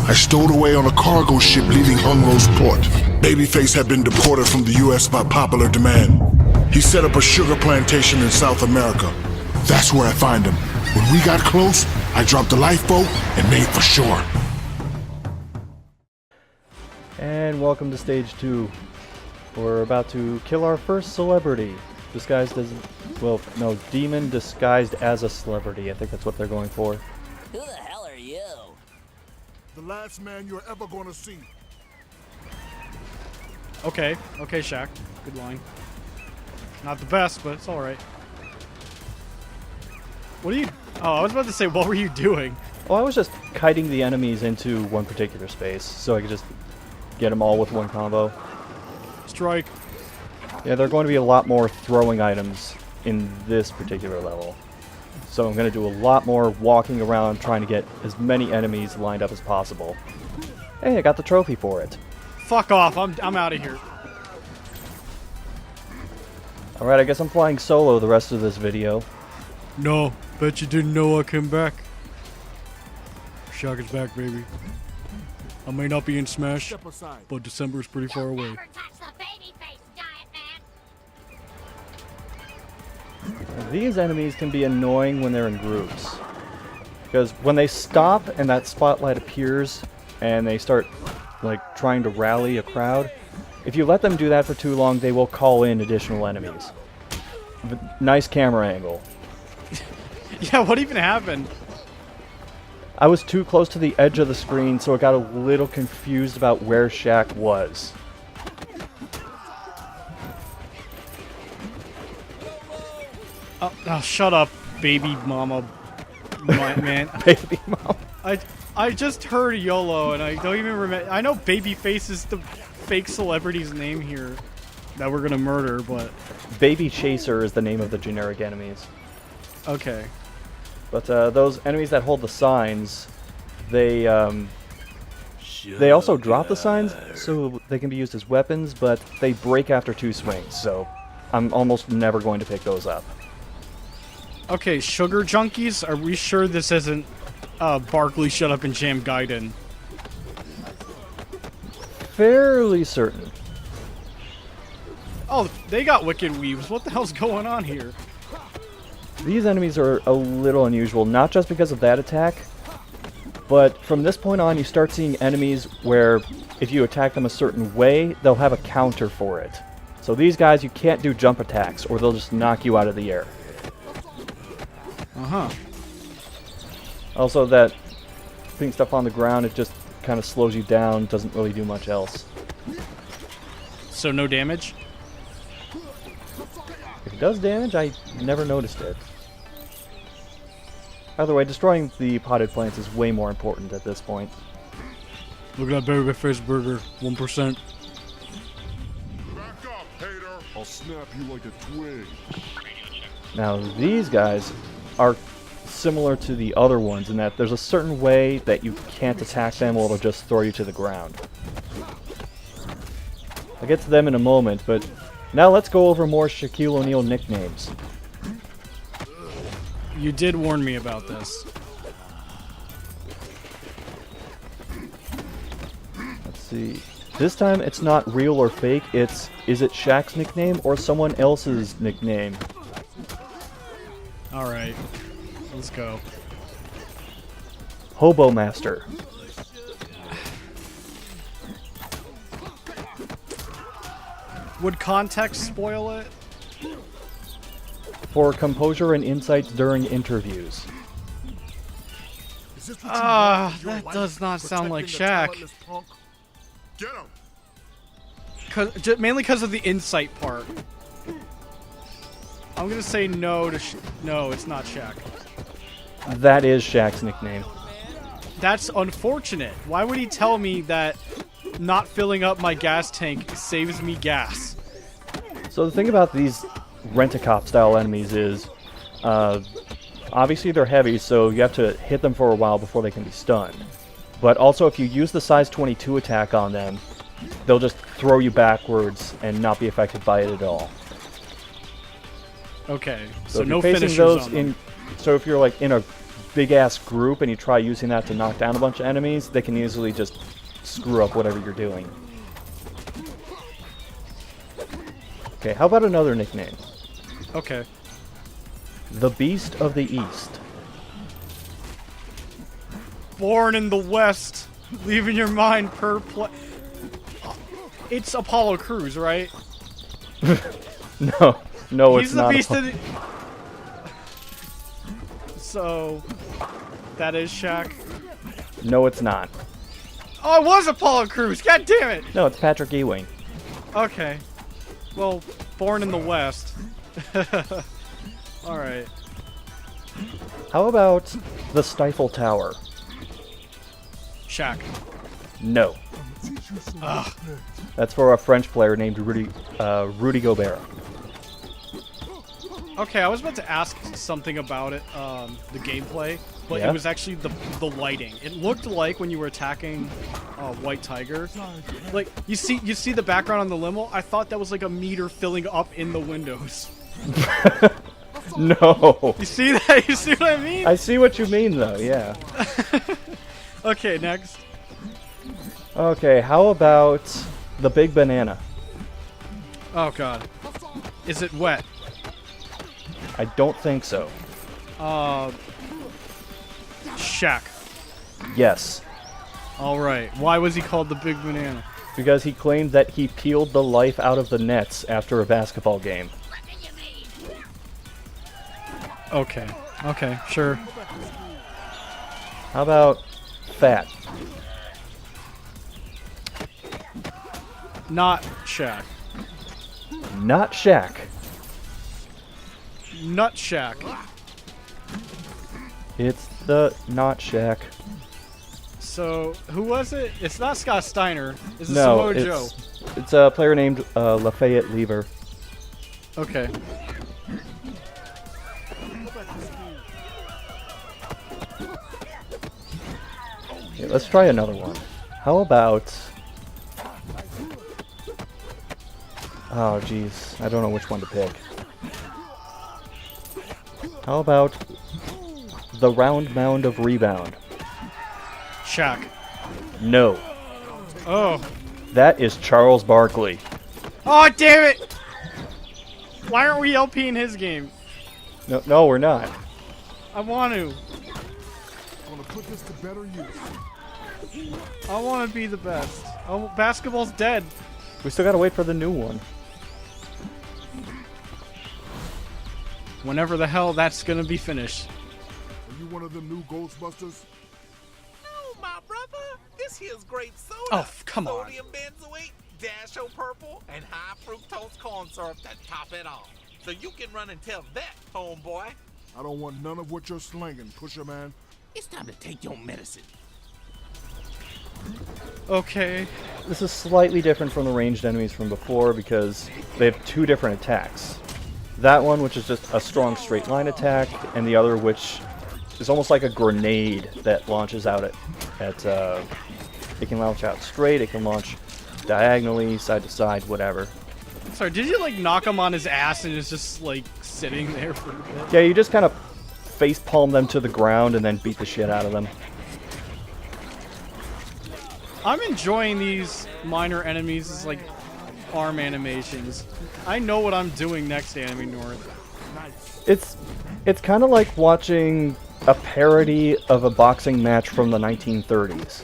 I stowed away on a cargo ship leaving Hungro's port. Babyface had been deported from the U.S. by popular demand. He set up a sugar plantation in South America. That's where I find him. When we got close, I dropped the lifeboat and made for shore. And welcome to stage 2. We're about to kill our first celebrity. Disguised as, well, no, demon disguised as a celebrity. I think that's what they're going for. Who the hell are you? The last man you're ever gonna see. Okay, Shaq. Good line. Not the best, but it's alright. What are you... Oh, I was about to say, what were you doing? Oh, I was just kiting the enemies into one particular space, so I could just get them all with one combo. Strike. Yeah, there are going to be a lot more throwing items in this particular level. So I'm going to do a lot more walking around trying to get as many enemies lined up as possible. Hey, I got the trophy for it. Fuck off, I'm out of here. Alright, I guess I'm flying solo the rest of this video. No, bet you didn't know I came back. Shaq is back, baby. I may not be in Smash, but December is pretty far away. These enemies can be annoying when they're in groups. Because when they stop and that spotlight appears and they start like trying to rally a crowd, if you let them do that for too long, they will call in additional enemies. Nice camera angle. Yeah, what even happened? I was too close to the edge of the screen, so I got a little confused about where Shaq was. Oh, shut up, baby mama, man. Baby mom. I just heard YOLO, and I don't even remember. I know Babyface is the fake celebrity's name here that we're gonna murder, but... Baby Chaser is the name of the generic enemies. Okay. But those enemies that hold the signs, they also drop the signs, so they can be used as weapons, but they break after 2 swings, so I'm almost never going to pick those up. Okay, sugar junkies, are we sure this isn't Barkley Shut Up and Jam Gaiden? Fairly certain. Oh, they got Wicked Weaves. What the hell's going on here? These enemies are a little unusual, not just because of that attack, but from this point on you start seeing enemies where if you attack them a certain way, they'll have a counter for it. So these guys, you can't do jump attacks, or they'll just knock you out of the air. Uh-huh. Also, that putting stuff on the ground, it just kind of slows you down, doesn't really do much else. So no damage? If it does damage, I never noticed it. By the way, destroying the potted plants is way more important at this point. Look at that Babyface burger, 1%. Back up, hater. I'll snap you like a twig. Now, these guys are similar to the other ones in that there's a certain way that you can't attack them or they'll just throw you to the ground. I'll get to them in a moment, but now let's go over more Shaquille O'Neal nicknames. You did warn me about this. Let's see. This time it's not real or fake, is it Shaq's nickname or someone else's nickname? Alright. Let's go. Hobo Master. Would context spoil it? For composure and insights during interviews. That does not sound like Shaq. Get him. Mainly because of the insight part. I'm gonna say no to no, it's not Shaq. That is Shaq's nickname. That's unfortunate. Why would he tell me that not filling up my gas tank saves me gas? So the thing about these Rent-A-Cop style enemies is, obviously they're heavy, so you have to hit them for a while before they can be stunned. But also if you use the size 22 attack on them, they'll just throw you backwards and not be affected by it at all. Okay, So so no facing finishers those on them. So if you're like in a big-ass group and you try using that to knock down a bunch of enemies, they can easily just screw up whatever you're doing. Okay, how about another nickname? Okay. The Beast of the East. Born in the West, leaving your mind perplex. It's Apollo Crews, right? No, He's it's the not. beast of the... So, that is Shaq. No, it's not. Oh, it was Apollo Crews. God damn it. No, it's Patrick Ewing. Okay. Well, born in the West. All right. How about the Stifle Tower? Shaq. No. Ugh. That's for a French player named Rudy Gobert. Okay, I was about to ask something about it, the gameplay, but Yeah? it was actually the lighting. It looked like when you were attacking White Tiger, like you see the background on the limo. I thought that was like a meter filling up in the windows. No. You see that? You see what I mean? I see what you mean, though, yeah. Okay, next. Okay, how about the Big Banana? Oh god, is it wet? I don't think so. Shaq. Yes, All right. Why was he called the Big Banana? because he claimed that he peeled the life out of the nets after a basketball game. Okay. Okay. Sure. How about Fat? Not Shaq. Not Shaq. Nut Shaq. It's the not Shaq. So who was it? It's not Scott Steiner. It's No, Samoa Joe. it's a player named Lafayette Lever. Okay. Okay, let's try another one. How about... Oh, jeez. I don't know which one to pick. How about the Round Mound of Rebound? Shaq. No. Oh. That is Charles Barkley. Oh, damn it! Why aren't we LP in his game? No, we're not. I want to. Gonna put this to better use. I want to be the best. Oh, basketball's dead. We still gotta wait for the new one. Whenever the hell that's gonna be finished. Are you one of them new Ghostbusters? Oh, my brother, this here's grape soda. Oh, come on. Sodium benzoate, Dasho purple, and high fructose corn syrup to top it off. So you can run and tell that, homeboy. I don't want none of what you're slanging, Pusher Man. It's time to take your medicine. Okay. This is slightly different from the ranged enemies from before because they have two different attacks. That one, which is just a strong straight line attack, and the other, which is almost like a grenade that launches out at it can launch out straight, it can launch diagonally, side to side, whatever. Sorry, did you like knock him on his ass and it's just like sitting there for a bit? Yeah, you just kind of face palm them to the ground and then beat the shit out of them. I'm enjoying these minor enemies as like arm animations. I know what I'm doing next, Anime North. It's kind of like watching a parody of a boxing match from the 1930s.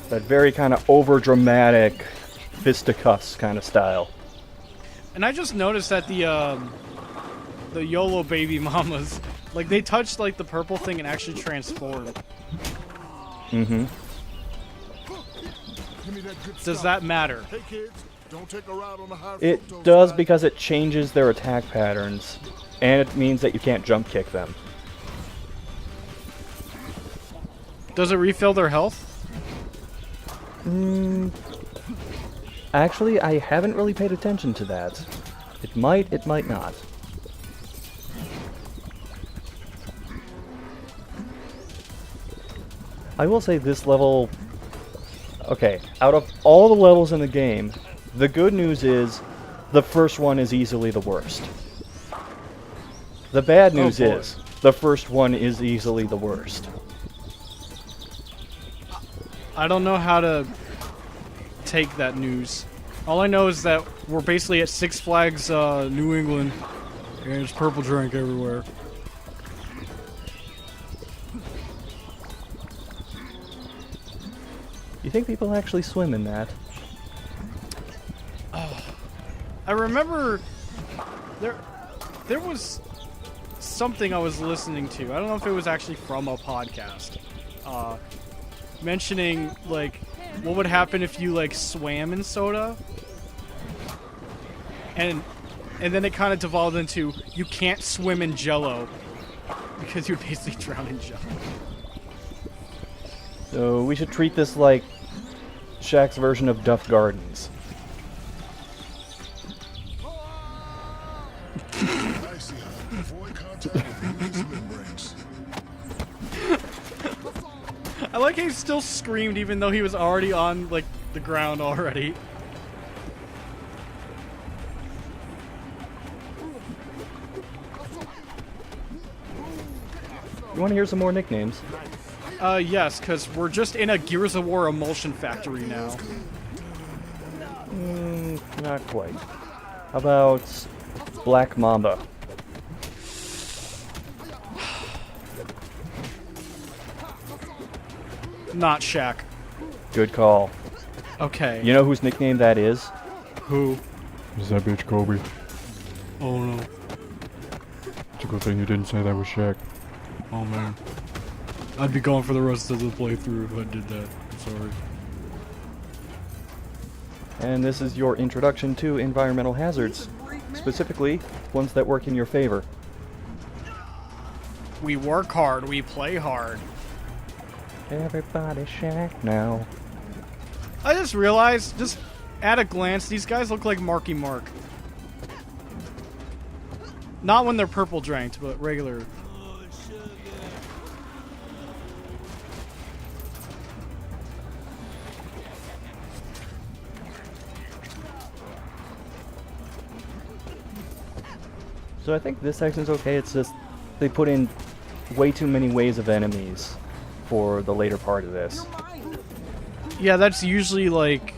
That very kind of over-dramatic fisticuffs kind of style. And I just noticed that the YOLO baby mamas, like they touched like the purple thing and actually transformed. Mm-hmm. Give me that good Does stuff. that matter? Hey kids, don't take a ride on the high It fructose does ride. because it changes their attack patterns, and it means that you can't jump kick them. Does it refill their health? Actually, I haven't really paid attention to that. It might not. I will say this level... Okay, out of all the levels in the game, the good news is the first one is easily the worst. The bad news boy. is, the first one is easily the worst. I don't know how to take that news. All I know is that we're basically at Six Flags New England, and there's purple drink everywhere. You think people actually swim in that? I remember there was something I was listening to. I don't know if it was actually from a podcast, mentioning like what would happen if you like swam in soda, and then it kind of devolved into you can't swim in Jello because you'd basically drown in Jello. So we should treat this like Shaq's version of Duff Gardens. I see how avoid contact with these membranes. I like how he still screamed even though he was already on like the ground already. You want to hear some more nicknames? Yes, because we're just in a Gears of War emulsion factory now. Not quite. How about Black Mamba? Not Shaq. Good call. Okay. You know whose nickname that is? Who? Is that bitch Kobe? Oh no. It's a good thing you didn't say that was Shaq. Oh man. I'd be going for the rest of the playthrough if I did that. I'm sorry. And this is your introduction to environmental hazards. Specifically, ones that work in your favor. We work hard, we play hard. Everybody Shaq now. I just realized, just at a glance, these guys look like Marky Mark. Not when they're purple dranked, but regular. So I think this section's okay, it's just they put in way too many waves of enemies for the later part of this. Yeah, that's usually like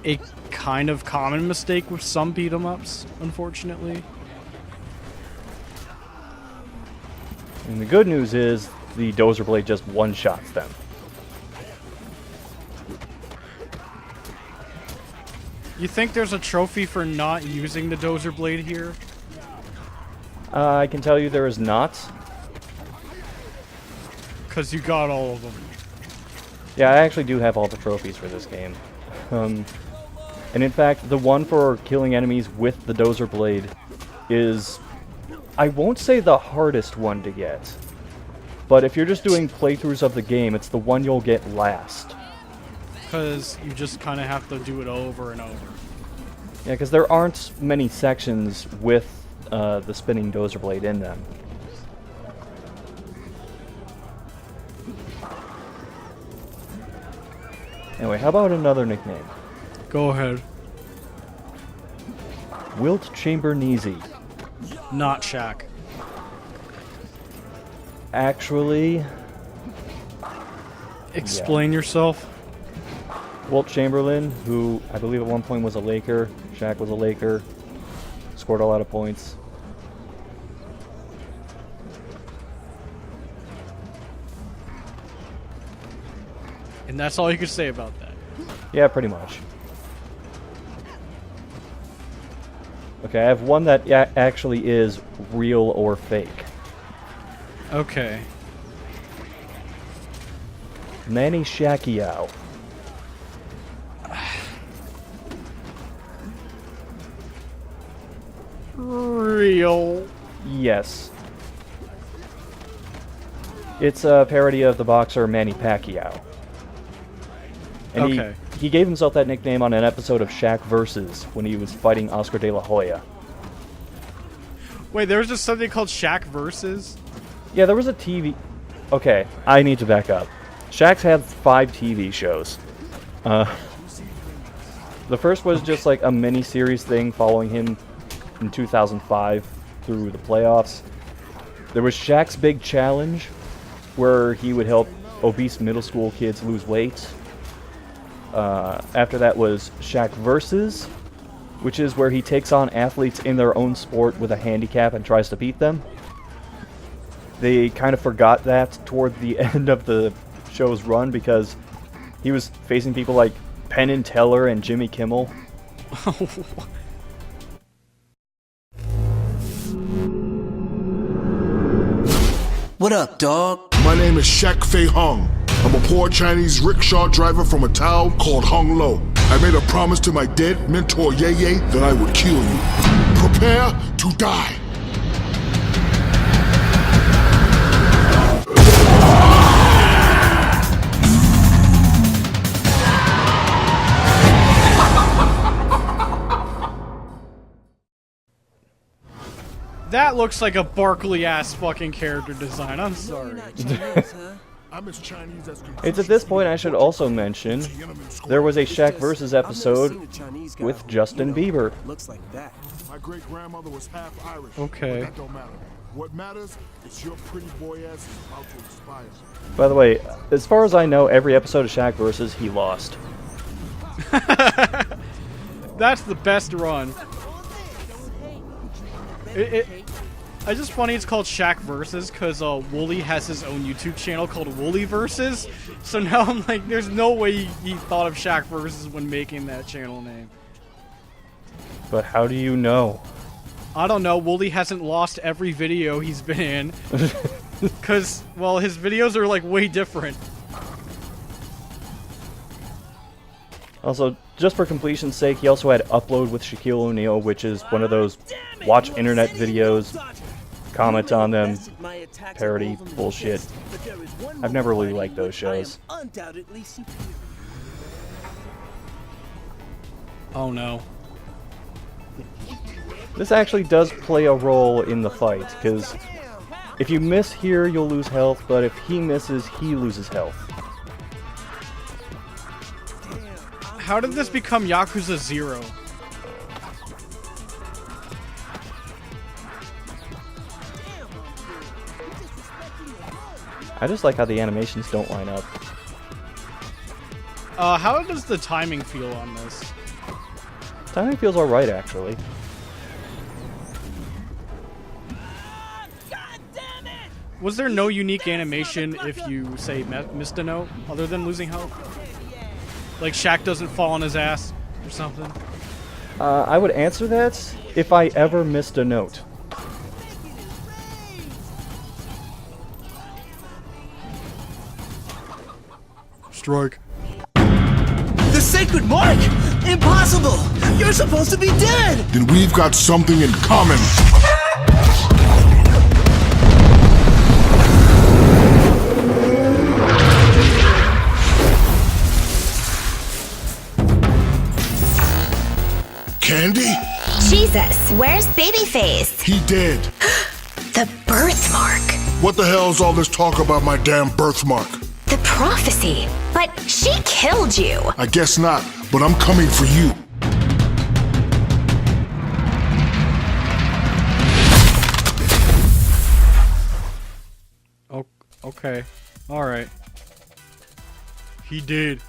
a kind of common mistake with some beat 'em ups, unfortunately. And the good news is the Dozer Blade just one-shots them. You think there's a trophy for not using the Dozer Blade here? I can tell you there is not. Because you got all of them. Yeah, I actually do have all the trophies for this game. And in fact, the one for killing enemies with the Dozer Blade is, I won't say the hardest one to get, but if you're just doing playthroughs of the game, it's the one you'll get last. Because you just kind of have to do it over and over. Yeah, because there aren't many sections with the spinning Dozer Blade in them. Anyway, how about another nickname? Go ahead. Wilt Chamber Neasy. Not Shaq. Actually, Explain yourself. Wilt Chamberlain, who I believe at one point was a Laker, Shaq was a Laker, scored a lot of points. And that's all you can say about that. Yeah, pretty much. Okay, I have one that actually is real or fake. Okay. Manny Pacquiao. Real. Yes. It's a parody of the boxer Manny Pacquiao. And Okay. he gave himself that nickname on an episode of Shaq Versus when he was fighting Oscar De La Hoya. Wait, there was just something called Shaq Versus? Yeah, there was a TV... Okay, I need to back up. Shaq's had 5 TV shows. The first was just like a mini-series thing following him in 2005. through the playoffs. There was Shaq's Big Challenge, where he would help obese middle school kids lose weight. After that was Shaq Versus, which is where he takes on athletes in their own sport with a handicap and tries to beat them. They kind of forgot that toward the end of the show's run because he was facing people like Penn and Teller and Jimmy Kimmel. What up, dog? My name is Shaq Fei Hung. I'm a poor Chinese rickshaw driver from a town called Hung Lo. I made a promise to my dead mentor Ye Ye that I would kill you. Prepare to die. That looks like a Barkley-ass fucking character design. I'm sorry. I'm as Chinese as It's at this point I should also mention there was a Shaq Versus episode with Justin Bieber. Looks like that. My great grandmother was half Irish. Okay. But that don't matter. What matters is your pretty boy ass is about to expire. By the way, as far as I know, every episode of Shaq Versus, he lost. That's the best run. I just funny it's called Shaq Versus because Wooly has his own YouTube channel called Wooly Versus. So now I'm like, there's no way he thought of Shaq Versus when making that channel name. But how do you know? I don't know. Wooly hasn't lost every video he's been in because, well, his videos are like way different. Also, just for completion's sake, he also had Upload with Shaquille O'Neal, which is one of those watch internet videos, comment on them, parody bullshit. I've never really liked those shows. Oh no. This actually does play a role in the fight, because if you miss here, you'll lose health, but if he misses, he loses health. How did this become Yakuza 0? I just like how the animations don't line up. How does the timing feel on this? Timing feels alright, actually. Was there no unique animation if you, say, missed a note, other than losing health? Like Shaq doesn't fall on his ass or something? I would answer that if I ever missed a note. Strike. The sacred mark! Impossible! You're supposed to be dead! Then we've got something in common. Candy? Jesus, where's Babyface? He dead. The birthmark. What the hell's all this talk about my damn birthmark? The prophecy. But she killed you. I guess not, but I'm coming for you. Oh, okay. Alright. He did.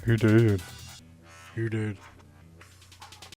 He did. He did.